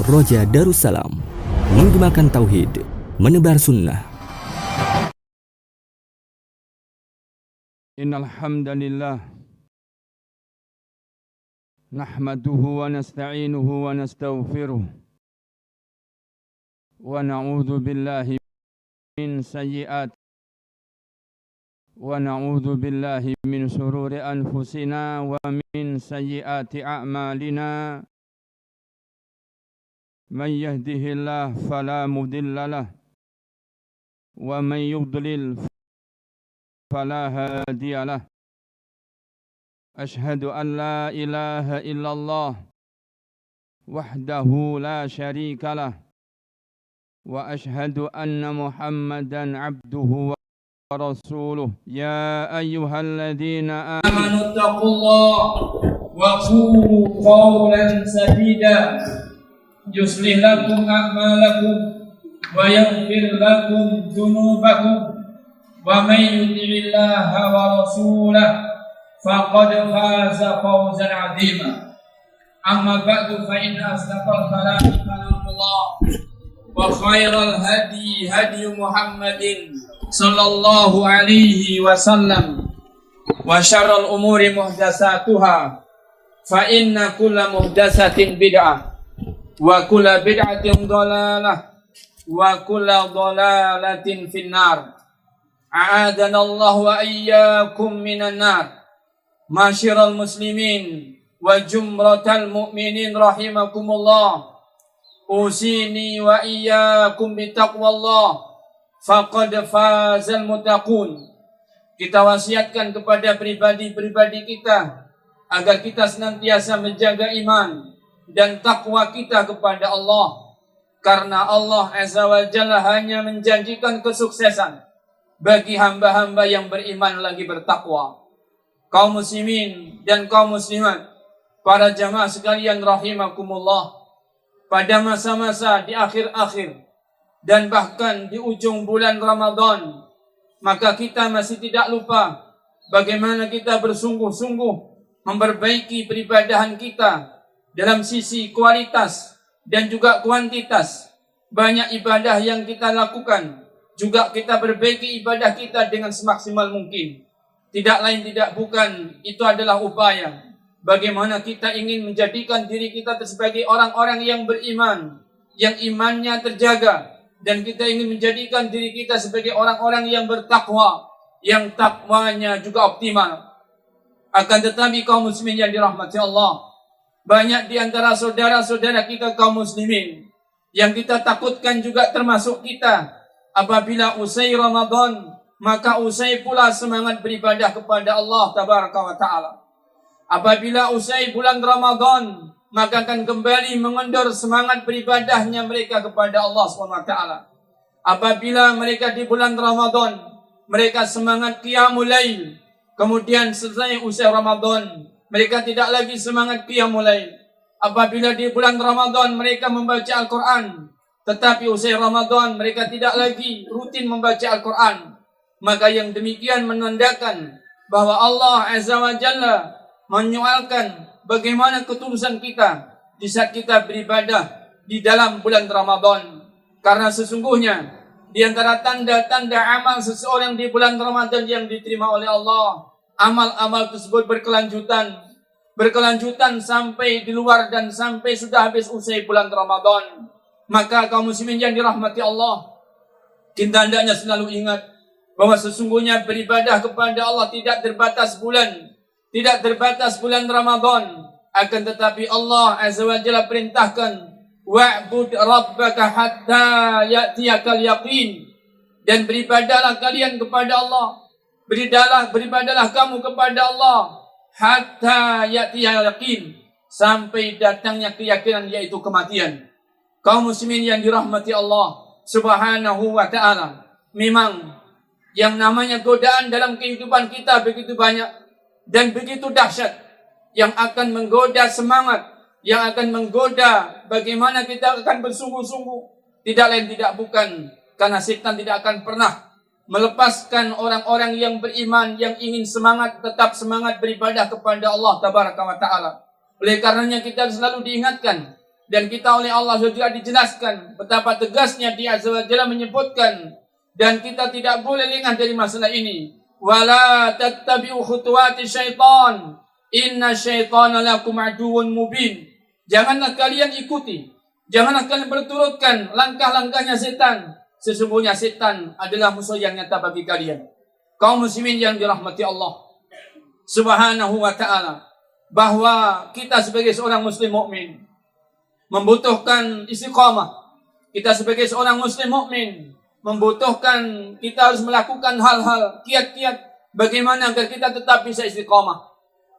Roja Darussalam, menggemakan tauhid, menebar sunnah. Innal hamdalillah nahmaduhu wa nasta'inuhu wa nastaghfiruh wa na'udzu billahi min sayyi'at wa na'udzu billahi min shururi anfusina wa min sayyi'ati a'malina. Man yahdihillahu fala mudilla lahu wa man yudlil fala hadiya lahu. Ashhadu an la ilaha illallah wahdahu la syarika lah wa ashhadu anna Muhammadan abduhu wa rasuluh. Ya ayyuhalladzina amanu taqullaha wa qulu qawlan sadida yuslih lakum a'malakum wa yaghfir lakum dhunubakum wa may yuti'illaha wa rasulahu faqad faza fawzan 'azima. Amma ba'du, fa inna asdaqal kalami kalamullah wa khairal hadi hadi Muhammadin sallallahu alaihi wasallam wa syarrul umuri muhdatsatuha fa inna kulla muhdatsatin bid'ah wa kulla bid'atin dhalalah wa kulla dhalalatin finnar. A'adana Allah wa iyyakum minan nar. Masyiral muslimin wa jumratal mu'minin rahimakumullah. Usini wa iyyakum bitaqwallah faqad fazal muttaqun. Kita wasiatkan kepada pribadi-pribadi kita agar kita senantiasa menjaga iman dan takwa kita kepada Allah, karena Allah Azza wa Jalla hanya menjanjikan kesuksesan bagi hamba-hamba yang beriman lagi bertakwa. Kaum muslimin dan kaum muslimat, para jamaah sekalian rahimakumullah, pada masa-masa di akhir-akhir dan bahkan di ujung bulan Ramadan, maka kita masih tidak lupa bagaimana kita bersungguh-sungguh memperbaiki peribadahan kita dalam sisi kualitas dan juga kuantitas. Banyak ibadah yang kita lakukan, juga kita perbaiki ibadah kita dengan semaksimal mungkin. Tidak lain tidak bukan, itu adalah upaya bagaimana kita ingin menjadikan diri kita sebagai orang-orang yang beriman, yang imannya terjaga, dan kita ingin menjadikan diri kita sebagai orang-orang yang bertakwa, yang takwanya juga optimal. Akan tetapi kaum muslimin yang dirahmati Allah, banyak di antara saudara-saudara kita kaum muslimin yang kita takutkan juga termasuk kita, apabila usai Ramadan maka usai pula semangat beribadah kepada Allah tabaraka wa ta'ala. Apabila usai bulan Ramadan maka akan kembali mengendor semangat beribadahnya mereka kepada Allah SWT. Apabila mereka di bulan Ramadan mereka semangat qiyamul lail, kemudian selesai usai Ramadan mereka tidak lagi semangat qiyamul lail. Apabila di bulan Ramadan mereka membaca Al-Quran, tetapi usai Ramadan mereka tidak lagi rutin membaca Al-Quran, maka yang demikian menandakan bahwa Allah Azza wa Jalla menyoalkan bagaimana ketulusan kita di saat kita beribadah di dalam bulan Ramadan. Karena sesungguhnya di antara tanda-tanda amal seseorang di bulan Ramadan yang diterima oleh Allah, amal-amal tersebut berkelanjutan sampai di luar dan sampai sudah habis usai bulan Ramadan. Maka kaum muslimin yang dirahmati Allah, kita hendaknya selalu ingat bahwa sesungguhnya beribadah kepada Allah tidak terbatas bulan, tidak terbatas bulan Ramadan. Akan tetapi Allah Azza wa Jalla perintahkan, wa'bud rabbaka hatta ya'tiyakal yaqin, dan beribadahlah kalian kepada Allah, beribadahlah kamu kepada Allah hatta ya'tiyakal yaqin, sampai datangnya keyakinan, yaitu kematian. Kaum muslimin yang dirahmati Allah Subhanahu wa ta'ala, memang yang namanya godaan dalam kehidupan kita begitu banyak dan begitu dahsyat, yang akan menggoda semangat, yang akan menggoda bagaimana kita akan bersungguh-sungguh. Tidak lain tidak bukan karena setan tidak akan pernah melepaskan orang-orang yang beriman yang ingin tetap semangat beribadah kepada Allah Tabaraka wa Ta'ala. Oleh karenanya kita selalu diingatkan dan kita oleh Allah juga dijelaskan betapa tegasnya Dia Azza wa Jalla menyebutkan, dan kita tidak boleh lengah dari masalah ini. Wala tattabi'u khutuwati syaitan, inna syaitana lakum aduwwun mubin. Janganlah kalian ikuti, janganlah kalian berturutkan langkah-langkahnya setan. Sesungguhnya setan adalah musuh yang nyata bagi kalian. Kaum muslimin yang dirahmati Allah Subhanahu wa Ta'ala, bahwa kita sebagai seorang muslim mukmin membutuhkan istiqamah. Kita sebagai seorang muslim mukmin membutuhkan, kita harus melakukan hal-hal, kiat-kiat bagaimana agar kita tetap bisa istiqamah.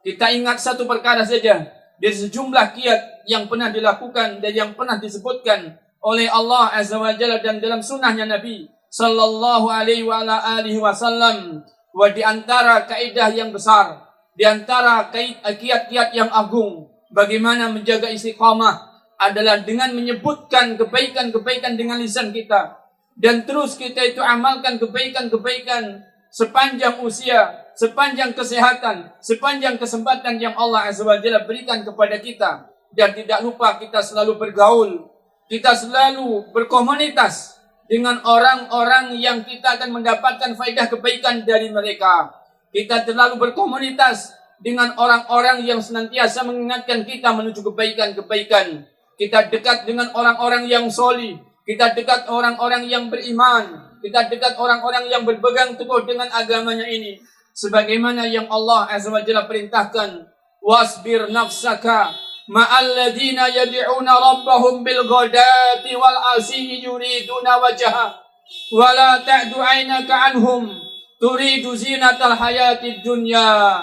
Kita ingat satu perkara saja dari sejumlah kiat yang pernah dilakukan dan yang pernah disebutkan oleh Allah Azza wa Jalla dan dalam sunnahnya Nabi Sallallahu Alaihi Wasallam. Wa di antara kaidah yang besar, di antara kiat-kiat yang agung bagaimana menjaga istiqamah adalah dengan menyebutkan kebaikan-kebaikan dengan lisan kita, dan terus kita itu amalkan kebaikan-kebaikan sepanjang usia, sepanjang kesehatan, sepanjang kesempatan yang Allah Azza wa Jalla berikan kepada kita. Dan tidak lupa kita selalu bergaul, kita selalu berkomunitas dengan orang-orang yang kita akan mendapatkan faedah kebaikan dari mereka. Kita selalu berkomunitas dengan orang-orang yang senantiasa mengingatkan kita menuju kebaikan-kebaikan. Kita dekat dengan orang-orang yang solih, kita dekat orang-orang yang beriman, kita dekat orang-orang yang berpegang teguh dengan agamanya ini. Sebagaimana yang Allah Azza wa Jalla perintahkan, wasbir nafsaka ma'alladhina yad'una rabbahum bil ghadati wal asyi yuriduna wajha wa la ta'du 'ainaka anhum turidu zinatal hayatid dunya.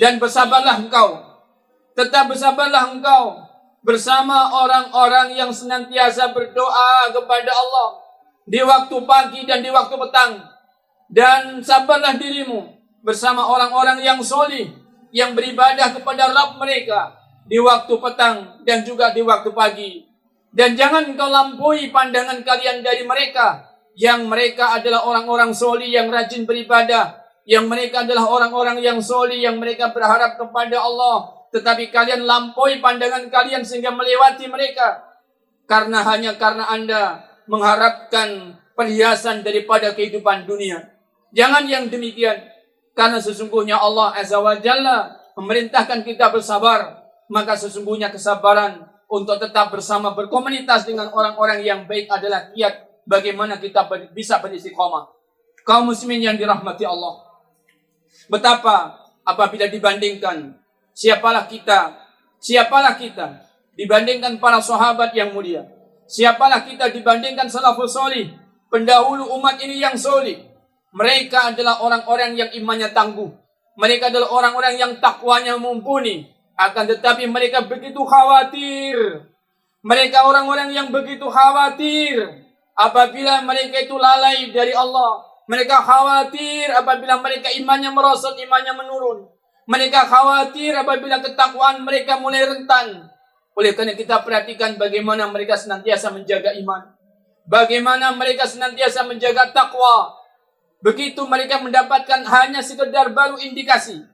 Dan bersabarlah engkau, tetap bersabarlah engkau bersama orang-orang yang senantiasa berdoa kepada Allah di waktu pagi dan di waktu petang. Dan sabarlah dirimu bersama orang-orang yang solih, yang beribadah kepada Rabb mereka di waktu petang dan juga di waktu pagi. Dan jangan engkau lampaui pandangan kalian dari mereka, yang mereka adalah orang-orang solih yang rajin beribadah, yang mereka adalah orang-orang yang solih, yang mereka berharap kepada Allah. Tetapi kalian lampaui pandangan kalian sehingga melewati mereka, karena Anda mengharapkan perhiasan daripada kehidupan dunia. Jangan yang demikian, karena sesungguhnya Allah Azza wa Jalla memerintahkan kita bersabar. Maka sesungguhnya kesabaran untuk tetap bersama berkomunitas dengan orang-orang yang baik adalah kiat bagaimana kita bisa beristiqamah. Kaum muslimin yang dirahmati Allah, betapa apabila dibandingkan siapalah kita dibandingkan para sahabat yang mulia, siapalah kita dibandingkan salafus solih, pendahulu umat ini yang solih. Mereka adalah orang-orang yang imannya tangguh, mereka adalah orang-orang yang takwanya mumpuni. Akan tetapi mereka begitu khawatir, mereka orang-orang yang begitu khawatir apabila mereka itu lalai dari Allah. Mereka khawatir apabila mereka imannya merosot, imannya menurun. Mereka khawatir apabila ketakwaan mereka mulai rentan. Oleh karena kita perhatikan bagaimana mereka senantiasa menjaga iman, bagaimana mereka senantiasa menjaga takwa. Begitu mereka mendapatkan hanya sekedar baru indikasi,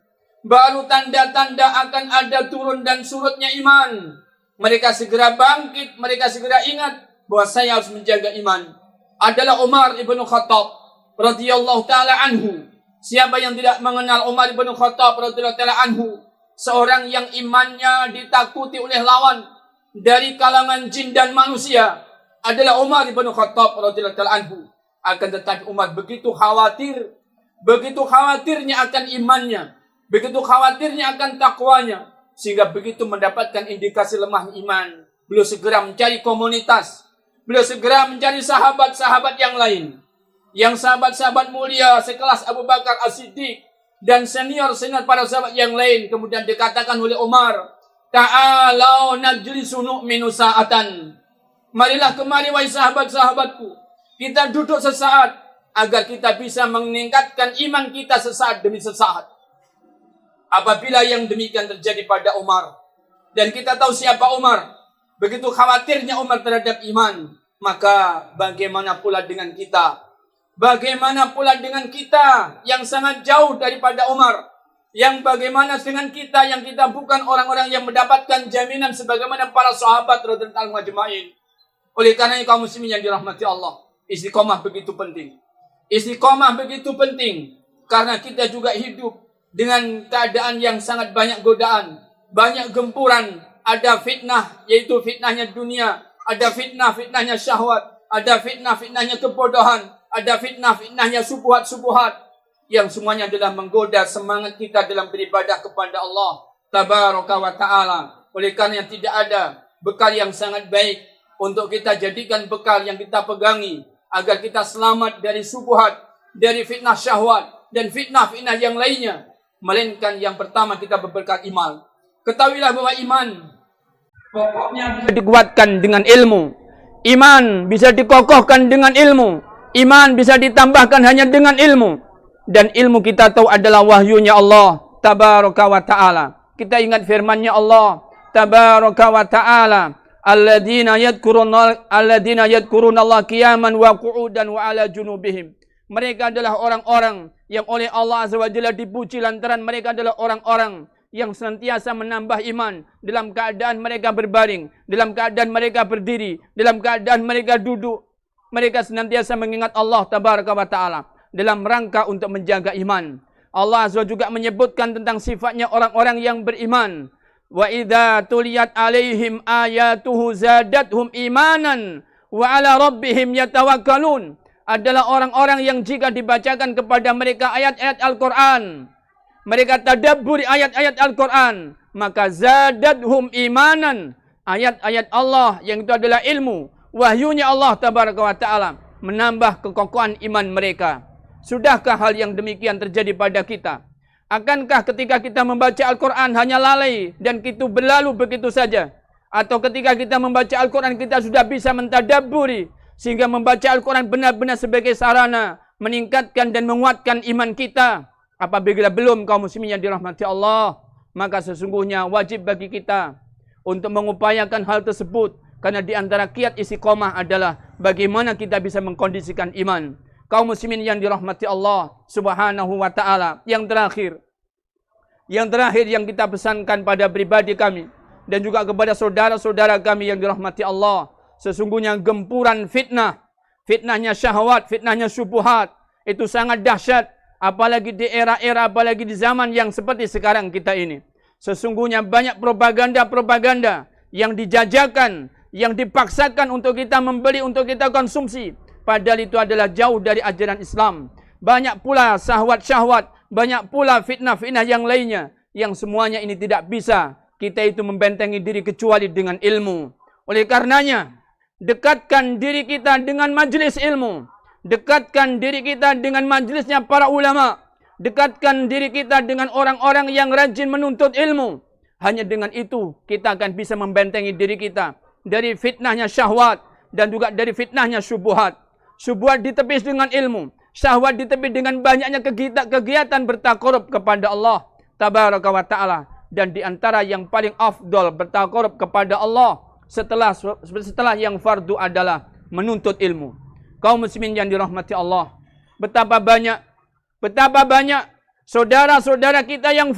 baru tanda-tanda akan ada turun dan surutnya iman, mereka segera bangkit, mereka segera ingat bahwa saya harus menjaga iman. Adalah Umar ibn Khattab radhiyallahu ta'ala anhu. Siapa yang tidak mengenal Umar ibn Khattab radhiyallahu ta'ala anhu? Seorang yang imannya ditakuti oleh lawan dari kalangan jin dan manusia adalah Umar ibn Khattab radhiyallahu ta'ala anhu. Akan tetapi Umar begitu khawatirnya akan imannya, begitu khawatirnya akan takwanya, sehingga begitu mendapatkan indikasi lemah iman, beliau segera mencari komunitas, beliau segera mencari sahabat-sahabat yang lain, yang sahabat-sahabat mulia sekelas Abu Bakar As-Siddiq dan senior para sahabat yang lain. Kemudian dikatakan oleh Umar, ta'alau najlisu nu'minu sa'atan. Marilah kemari wahai sahabat-sahabatku, kita duduk sesaat agar kita bisa meningkatkan iman kita sesaat demi sesaat. Apabila yang demikian terjadi pada Umar, dan kita tahu siapa Umar, begitu khawatirnya Umar terhadap iman, maka bagaimana pula dengan kita? Bagaimana pula dengan kita yang sangat jauh daripada Umar? Yang bagaimana dengan kita yang kita bukan orang-orang yang mendapatkan jaminan sebagaimana para sahabat radhiyallahu anhum ajma'in. Oleh karena kaum muslimin yang dirahmati Allah, istiqomah begitu penting. Istiqomah begitu penting karena kita juga hidup dengan keadaan yang sangat banyak godaan, banyak gempuran, ada fitnah yaitu fitnahnya dunia, ada fitnahnya syahwat, ada fitnahnya kebodohan, ada fitnahnya subuhat yang semuanya adalah menggoda semangat kita dalam beribadah kepada Allah tabaraka wa ta'ala. Oleh karena tidak ada bekal yang sangat baik untuk kita jadikan bekal yang kita pegangi agar kita selamat dari subuhat, dari fitnah syahwat dan fitnah yang lainnya, melainkan yang pertama kita berbekal iman. Ketahuilah bahwa iman pokoknya bisa dikuatkan dengan ilmu. Iman bisa dikokohkan dengan ilmu. Iman bisa ditambahkan hanya dengan ilmu. Dan ilmu kita tahu adalah wahyunya Allah tabaraka wa ta'ala. Kita ingat firman-Nya Allah tabaraka wa ta'ala, alladzina yadhkurunallaha qiyaman wa qu'udan wa ala junubihim. Mereka adalah orang-orang yang oleh Allah Azza wa Jalla dipuji lantaran mereka adalah orang-orang yang senantiasa menambah iman dalam keadaan mereka berbaring, dalam keadaan mereka berdiri, dalam keadaan mereka duduk. Mereka senantiasa mengingat Allah tabaraka wa ta'ala dalam rangka untuk menjaga iman. Allah Azza juga menyebutkan tentang sifatnya orang-orang yang beriman. Wa idza tuliyat alaihim ayatuhu zadathum imanan wa ala rabbihim yatawakkalun. Adalah orang-orang yang jika dibacakan kepada mereka ayat-ayat Al-Quran, mereka tadabburi ayat-ayat Al-Quran, maka zadathum imanan. Ayat-ayat Allah yang itu adalah ilmu, wahyunya Allah tabaraka wa ta'ala, menambah kekokohan iman mereka. Sudahkah hal yang demikian terjadi pada kita? Akankah ketika kita membaca Al-Quran hanya lalai dan itu berlalu begitu saja? Atau ketika kita membaca Al-Quran kita sudah bisa mentadabburi sehingga membaca Al-Quran benar-benar sebagai sarana meningkatkan dan menguatkan iman kita? Apabila belum kaum muslimin yang dirahmati Allah, maka sesungguhnya wajib bagi kita untuk mengupayakan hal tersebut. Karena di antara kiat istiqomah adalah bagaimana kita bisa mengkondisikan iman. Kaum muslimin yang dirahmati Allah subhanahu wa ta'ala. Yang terakhir yang kita pesankan pada pribadi kami dan juga kepada saudara-saudara kami yang dirahmati Allah. Sesungguhnya gempuran fitnahnya syahwat, fitnahnya syubhat, itu sangat dahsyat. Apalagi di era-era, apalagi di zaman yang seperti sekarang kita ini. Sesungguhnya banyak propaganda-propaganda yang dijajakan, yang dipaksakan untuk kita membeli, untuk kita konsumsi. Padahal itu adalah jauh dari ajaran Islam. Banyak pula syahwat-syahwat, banyak pula fitnah-fitnah yang lainnya. Yang semuanya ini tidak bisa kita itu membentengi diri kecuali dengan ilmu. Oleh karenanya, dekatkan diri kita dengan majelis ilmu. Dekatkan diri kita dengan majelisnya para ulama. Dekatkan diri kita dengan orang-orang yang rajin menuntut ilmu. Hanya dengan itu kita akan bisa membentengi diri kita dari fitnahnya syahwat dan juga dari fitnahnya syubhat. Syubhat ditepis dengan ilmu, syahwat ditepis dengan banyaknya kegiatan bertakarub kepada Allah tabaraka wa ta'ala. Dan di antara yang paling afdal bertakarub kepada Allah setelah yang fardu adalah menuntut ilmu. Kaum muslimin yang dirahmati Allah, betapa banyak saudara-saudara kita yang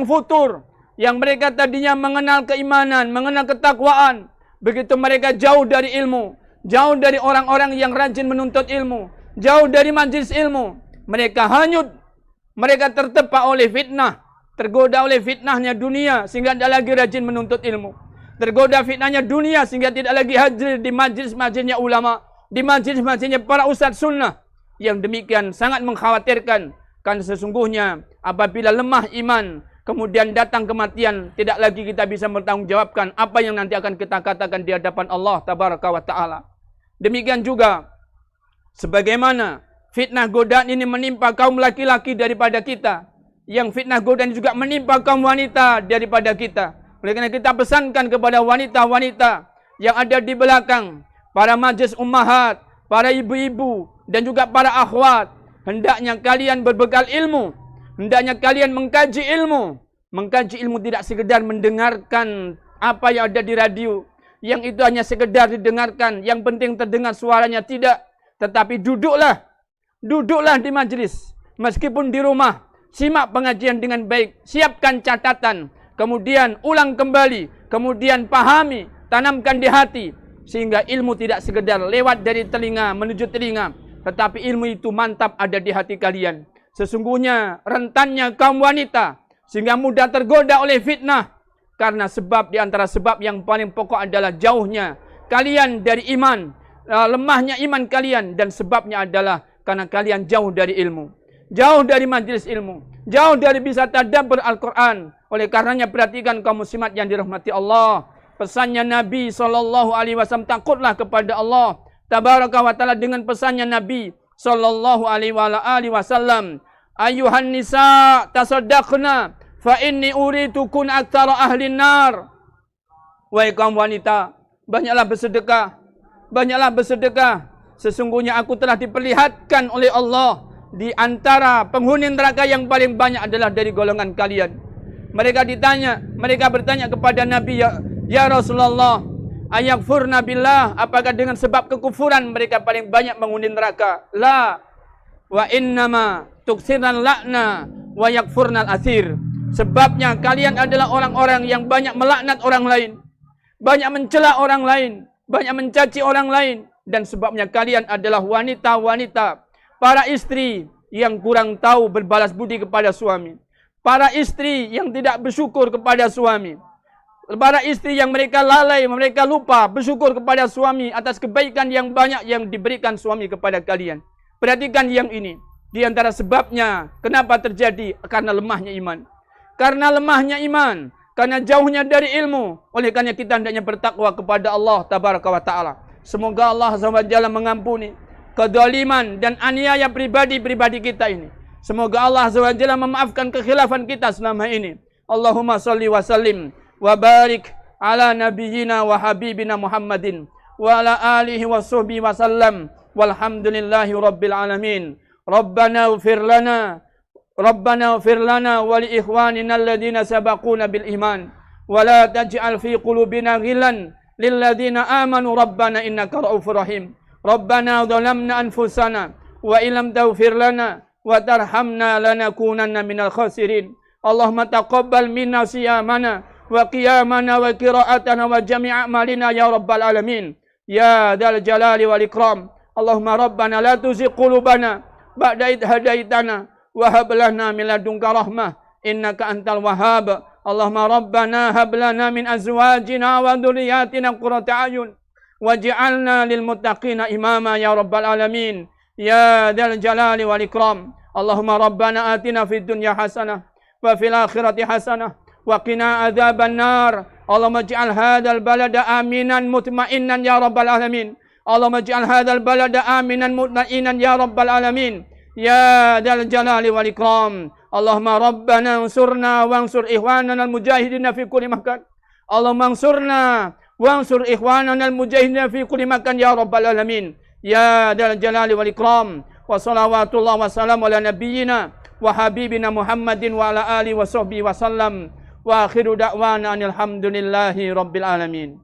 futur, yang mereka tadinya mengenal keimanan, mengenal ketakwaan, begitu mereka jauh dari ilmu, jauh dari orang-orang yang rajin menuntut ilmu, jauh dari majelis ilmu, mereka hanyut, mereka tertepa oleh fitnah, tergoda oleh fitnahnya dunia sehingga tidak lagi rajin menuntut ilmu. Tergoda fitnahnya dunia sehingga tidak lagi hadir di majlis-majlisnya ulama, di majlis-majlisnya para ustadz sunnah. Yang demikian sangat mengkhawatirkan, karena sesungguhnya apabila lemah iman, kemudian datang kematian, tidak lagi kita bisa bertanggungjawabkan apa yang nanti akan kita katakan di hadapan Allah tabaraka wa ta'ala. Demikian juga sebagaimana fitnah godaan ini menimpa kaum laki-laki daripada kita, yang fitnah godaan juga menimpa kaum wanita daripada kita. Oleh karena kita pesankan kepada wanita-wanita yang ada di belakang, para majlis ummahat, para ibu-ibu, dan juga para akhwat, hendaknya kalian berbekal ilmu, hendaknya kalian mengkaji ilmu. Mengkaji ilmu tidak sekedar mendengarkan apa yang ada di radio, yang itu hanya sekedar didengarkan, yang penting terdengar suaranya, tidak. Tetapi duduklah di majelis, meskipun di rumah, simak pengajian dengan baik, siapkan catatan, kemudian ulang kembali, kemudian pahami, tanamkan di hati, sehingga ilmu tidak sekedar lewat dari telinga menuju telinga, tetapi ilmu itu mantap ada di hati kalian. Sesungguhnya rentannya kaum wanita, sehingga mudah tergoda oleh fitnah, karena sebab di antara sebab yang paling pokok adalah jauhnya kalian dari iman, lemahnya iman kalian, dan sebabnya adalah karena kalian jauh dari ilmu, jauh dari majelis ilmu, jauh dari bisa tadabbur Al-Quran. Oleh karenanya perhatikan kaum muslimat yang dirahmati Allah, pesannya Nabi SAW, takutlah kepada Allah Tabaraka wa ta'ala dengan pesannya Nabi SAW, ayuhan nisa tasaddaqna fa inni uritukun aktsara ahli nar. Wahai kaum wanita, banyaklah bersedekah. Sesungguhnya aku telah diperlihatkan oleh Allah di antara penghuni neraka yang paling banyak adalah dari golongan kalian. Mereka bertanya kepada Nabi, ya Rasulullah, ayakfurna billah, apakah dengan sebab kekufuran mereka paling banyak menghuni neraka? La, wa innama tuksiran lakna wa yakfurnal asir. Sebabnya kalian adalah orang-orang yang banyak melaknat orang lain, banyak mencela orang lain, banyak mencaci orang lain. Dan sebabnya kalian adalah wanita-wanita, para istri yang kurang tahu berbalas budi kepada suami, para istri yang tidak bersyukur kepada suami, para istri yang mereka lalai, mereka lupa bersyukur kepada suami atas kebaikan yang banyak yang diberikan suami kepada kalian. Perhatikan yang ini. Di antara sebabnya kenapa terjadi, karena lemahnya iman. Karena lemahnya iman, karena jauhnya dari ilmu. Oleh karena kita hendaknya bertakwa kepada Allah Tabaraka wa ta'ala. Semoga Allah SWT mengampuni kezaliman dan aniaya pribadi-pribadi kita ini. Semoga Allah SWT memaafkan kekhilafan kita selama ini. Allahumma salli wa sallim wa barik ala nabiyyina wa habibina Muhammadin wa ala alihi wa sahbihi wa sallam. Walhamdulillahi rabbil alamin. Rabbana ighfir lana wa li ikhwanina alladhina sabaquna bil iman wa la taj'al fi qulubina ghillan lil ladzina amanu rabbana innaka ra'ufur rahim. Rabbana dhalamna anfusana wa illam taghfir lana wa tarhamna lanakunanna minal khasirin. Allahumma taqabbal minna siyamana wa qiyamana wa qira'atana wa jami' a'malina ya rabbal alamin ya dzal jalali wal ikram. Allahumma rabbana la tuzigh qulubana ba'da idh hadaitana wa hab lana min ladunka rahmah innaka antal wahhab. Allahumma rabbana hab lana min azwajina wa dhurriyyatina qurrata a'yun waj'alna lil muttaqina imama ya rabbal alamin ya dzal jalali wal ikram. Allahumma rabbana atina fid dunya hasanah wa fil akhirati hasanah wa qina adzaban nar. Allahumma ij'al hadzal balada aminan mutma'innan ya rabbal alamin. Allahumma ij'al hadzal balada aminan mutma'innan ya rabbal alamin ya dzal jalali wal ikram. Allahumma rabbana ansurna wansur ikhwanana al mujahidin fi kulli makan. Allahumma ansurna wansur ikhwanana al mujahidin fi kulli makan ya rabbal alamin ya dzal jalali wal ikram. Wa salawatullah wa salam ala nabiyyina wa habibina Muhammadin wa ala alihi wa sahbihi wa sallam. Wa akhiru da'wana alhamdulillahi rabbil alamin.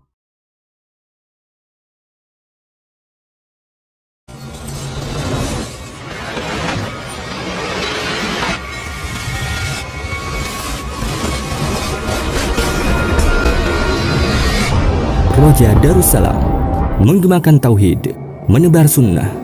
Roja Darussalam, menggemakan tauhid, menebar sunnah.